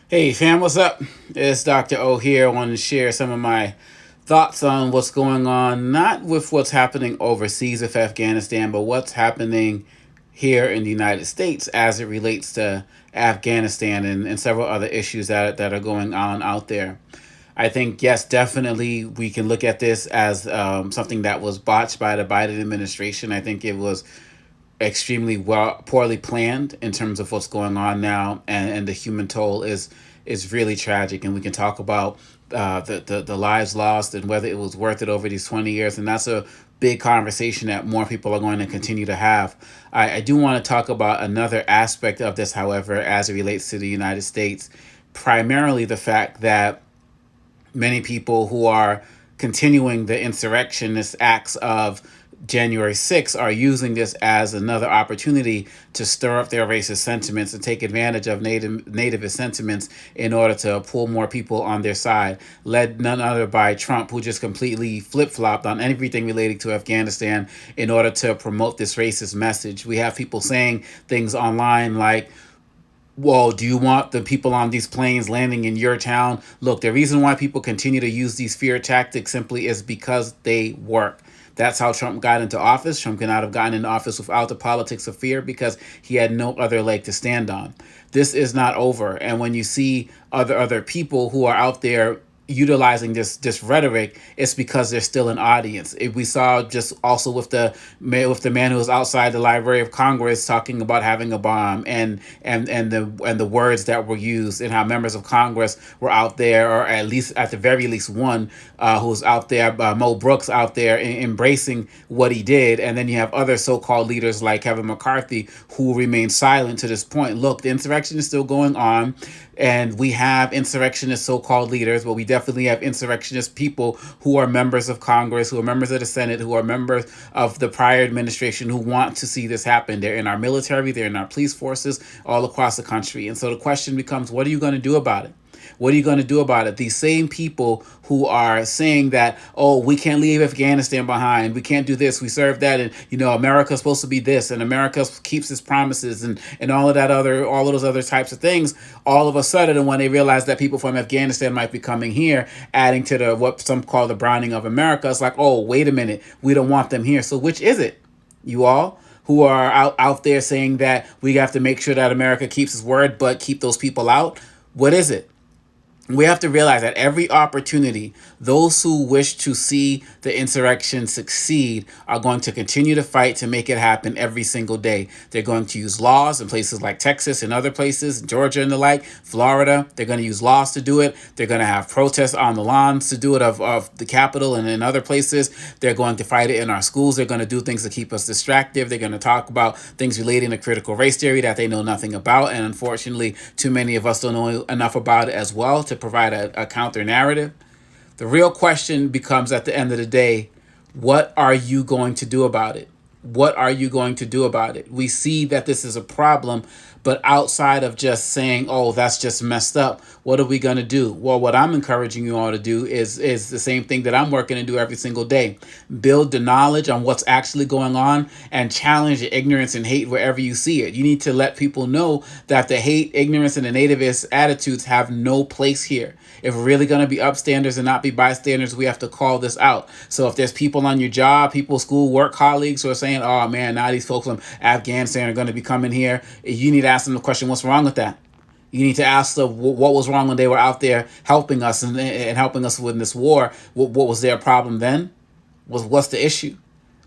Hey fam, what's up? It's Dr. O here. I wanted to share some of my thoughts on what's going on, not with what's happening overseas with Afghanistan, but what's happening here in the United States as it relates to Afghanistan and several other issues that are going on out there. I think, yes, definitely we can look at this as something that was botched by the Biden administration. I think it was extremely poorly planned in terms of what's going on now, and the human toll is really tragic. And we can talk about the lives lost and whether it was worth it over these 20 years, and that's a big conversation that more people are going to continue to have. I do want to talk about another aspect of this, however, as it relates to the United States, primarily the fact that many people who are continuing the insurrectionist acts of January 6th are using this as another opportunity to stir up their racist sentiments and take advantage of nativist sentiments in order to pull more people on their side, led none other by Trump, who just completely flip-flopped on everything relating to Afghanistan in order to promote this racist message. We have people saying things online like, well, do you want the people on these planes landing in your town? Look, the reason why people continue to use these fear tactics simply is because they work. That's how Trump got into office. Trump could not have gotten into office without the politics of fear because he had no other leg to stand on. This is not over. And when you see other people who are out there utilizing this rhetoric, it's because there's still an audience. We saw just also with the man who was outside the Library of Congress talking about having a bomb, and the words that were used, and how members of Congress were out there, or at the very least one who's out there, Mo Brooks out there embracing what he did. And then you have other so-called leaders like Kevin McCarthy who remain silent to this point. Look, the insurrection is still going on, and we have insurrectionist so-called leaders, but we definitely have insurrectionist people who are members of Congress, who are members of the Senate, who are members of the prior administration, who want to see this happen. They're in our military, they're in our police forces all across the country. And so the question becomes, what are you going to do about it? What are you going to do about it? These same people who are saying that, oh, we can't leave Afghanistan behind, we can't do this, we serve that, and America's supposed to be this, and America keeps its promises, and all of those other types of things. All of a sudden, and when they realize that people from Afghanistan might be coming here, adding to the what some call the browning of America, it's like, oh, wait a minute, we don't want them here. So which is it, you all? Who are out there saying that we have to make sure that America keeps its word, but keep those people out? What is it? We have to realize that every opportunity, those who wish to see the insurrection succeed are going to continue to fight to make it happen every single day. They're going to use laws in places like Texas and other places, Georgia and the like, Florida. They're going to use laws to do it. They're going to have protests on the lawns to do it of the Capitol and in other places. They're going to fight it in our schools. They're going to do things to keep us distracted. They're going to talk about things relating to critical race theory that they know nothing about. And unfortunately, too many of us don't know enough about it as well to provide a counter narrative. The real question becomes, at the end of the day, what are you going to do about it? What are you going to do about it? We see that this is a problem, but outside of just saying, oh, that's just messed up, what are we going to do? Well, what I'm encouraging you all to do is the same thing that I'm working to do every single day. Build the knowledge on what's actually going on and challenge the ignorance and hate wherever you see it. You need to let people know that the hate, ignorance, and the nativist attitudes have no place here. If we're really going to be upstanders and not be bystanders, we have to call this out. So if there's people on your job, people, school, work colleagues who are saying, oh man, now these folks from Afghanistan are going to be coming here, you need to ask them the question, what's wrong with that? You need to ask them what was wrong when they were out there helping us and helping us with this war. What was their problem then? What's the issue?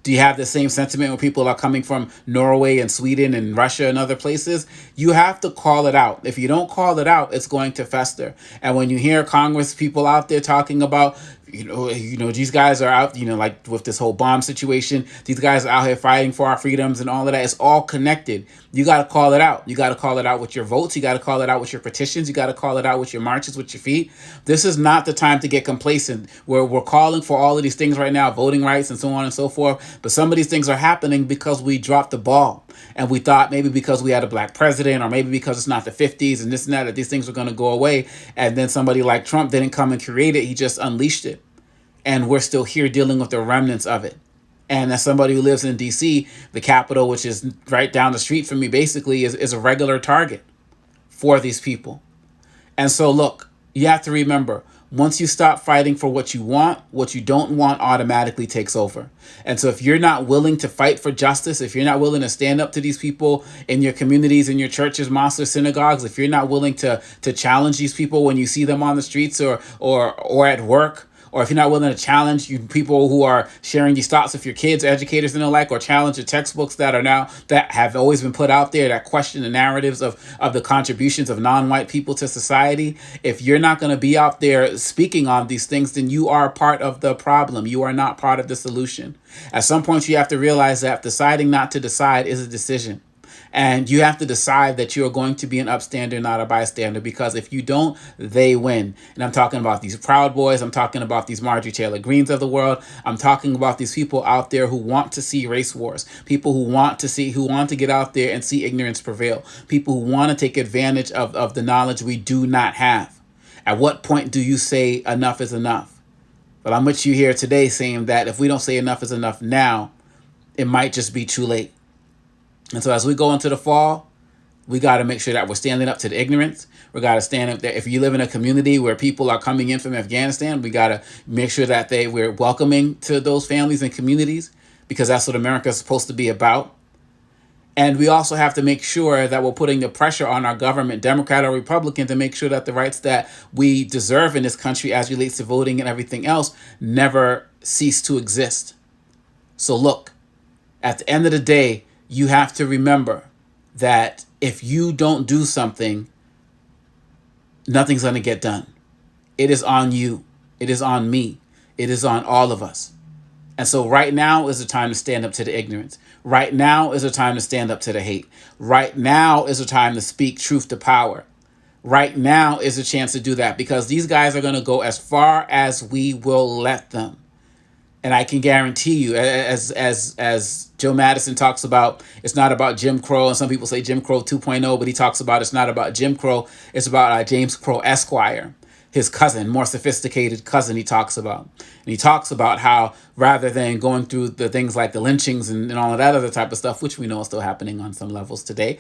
Do you have the same sentiment when people are coming from Norway and Sweden and Russia and other places? You have to call it out. If you don't call it out, it's going to fester. And when you hear Congress people out there talking about, these guys are out, like with this whole bomb situation, these guys are out here fighting for our freedoms and all of that. It's all connected. You got to call it out. You got to call it out with your votes. You got to call it out with your petitions. You got to call it out with your marches, with your feet. This is not the time to get complacent. We're calling for all of these things right now, voting rights and so on and so forth. But some of these things are happening because we dropped the ball. And we thought maybe because we had a black president, or maybe because it's not the 50s and this and that these things were going to go away. And then somebody like Trump didn't come and create it. He just unleashed it. And we're still here dealing with the remnants of it. And as somebody who lives in D.C., the capital, which is right down the street from me, basically is a regular target for these people. And so, look, you have to remember, once you stop fighting for what you don't want automatically takes over. And so if you're not willing to fight for justice, if you're not willing to stand up to these people in your communities, in your churches, mosques, or synagogues, if you're not willing to challenge these people when you see them on the streets or at work, or if you're not willing to challenge you people who are sharing these thoughts with your kids, educators, and the like, or challenge the textbooks that have always been put out there that question the narratives of the contributions of non-white people to society, if you're not going to be out there speaking on these things, then you are part of the problem. You are not part of the solution. At some point, you have to realize that deciding not to decide is a decision. And you have to decide that you are going to be an upstander, not a bystander, because if you don't, they win. And I'm talking about these Proud Boys. I'm talking about these Marjorie Taylor Greens of the world. I'm talking about these people out there who want to see race wars, people who want to get out there and see ignorance prevail, people who want to take advantage of the knowledge we do not have. At what point do you say enough is enough? But I'm with you here today saying that if we don't say enough is enough now, it might just be too late. And so as we go into the fall, we got to make sure that we're standing up to the ignorance. We got to stand up there. If you live in a community where people are coming in from Afghanistan, we got to make sure that we're welcoming to those families and communities, because that's what America is supposed to be about. And we also have to make sure that we're putting the pressure on our government, Democrat or Republican, to make sure that the rights that we deserve in this country as relates to voting and everything else never cease to exist. So look, at the end of the day, you have to remember that if you don't do something, nothing's going to get done. It is on you. It is on me. It is on all of us. And so right now is the time to stand up to the ignorance. Right now is the time to stand up to the hate. Right now is the time to speak truth to power. Right now is a chance to do that, because these guys are going to go as far as we will let them. And I can guarantee you, as Joe Madison talks about, it's not about Jim Crow, and some people say Jim Crow 2.0, but he talks about it's not about Jim Crow, it's about James Crow Esquire, his cousin, more sophisticated cousin he talks about. And he talks about how rather than going through the things like the lynchings and all of that other type of stuff, which we know is still happening on some levels today,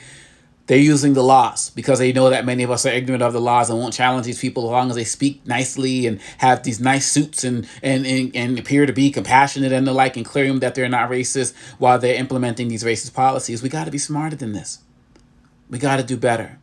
they're using the laws because they know that many of us are ignorant of the laws and won't challenge these people as long as they speak nicely and have these nice suits and appear to be compassionate and the like, and clear them that they're not racist while they're implementing these racist policies. We got to be smarter than this. We got to do better.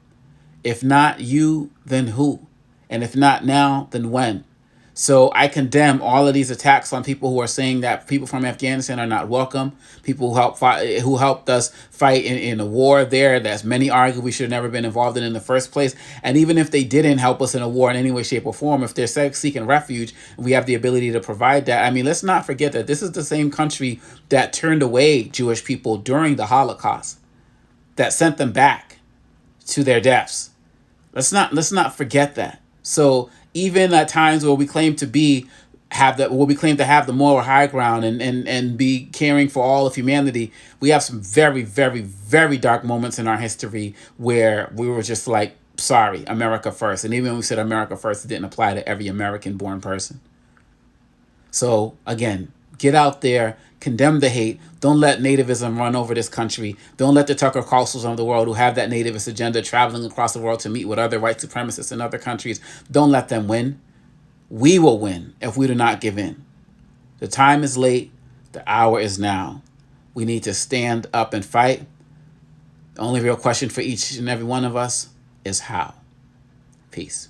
If not you, then who? And if not now, then when? So I condemn all of these attacks on people who are saying that people from Afghanistan are not welcome, people who helped us fight in a war there that many argue we should have never been involved in the first place. And even if they didn't help us in a war in any way, shape, or form, if they're seeking refuge, we have the ability to provide that. I mean, let's not forget that this is the same country that turned away Jewish people during the Holocaust, that sent them back to their deaths. Let's not forget that. So even at times where we claim to have the moral high ground and be caring for all of humanity, we have some very, very, very dark moments in our history where we were just like, sorry, America first. And even when we said America first, it didn't apply to every American-born person. So again, get out there, condemn the hate. Don't let nativism run over this country. Don't let the Tucker Carlsons of the world who have that nativist agenda traveling across the world to meet with other white supremacists in other countries, don't let them win. We will win if we do not give in. The time is late. The hour is now. We need to stand up and fight. The only real question for each and every one of us is how. Peace.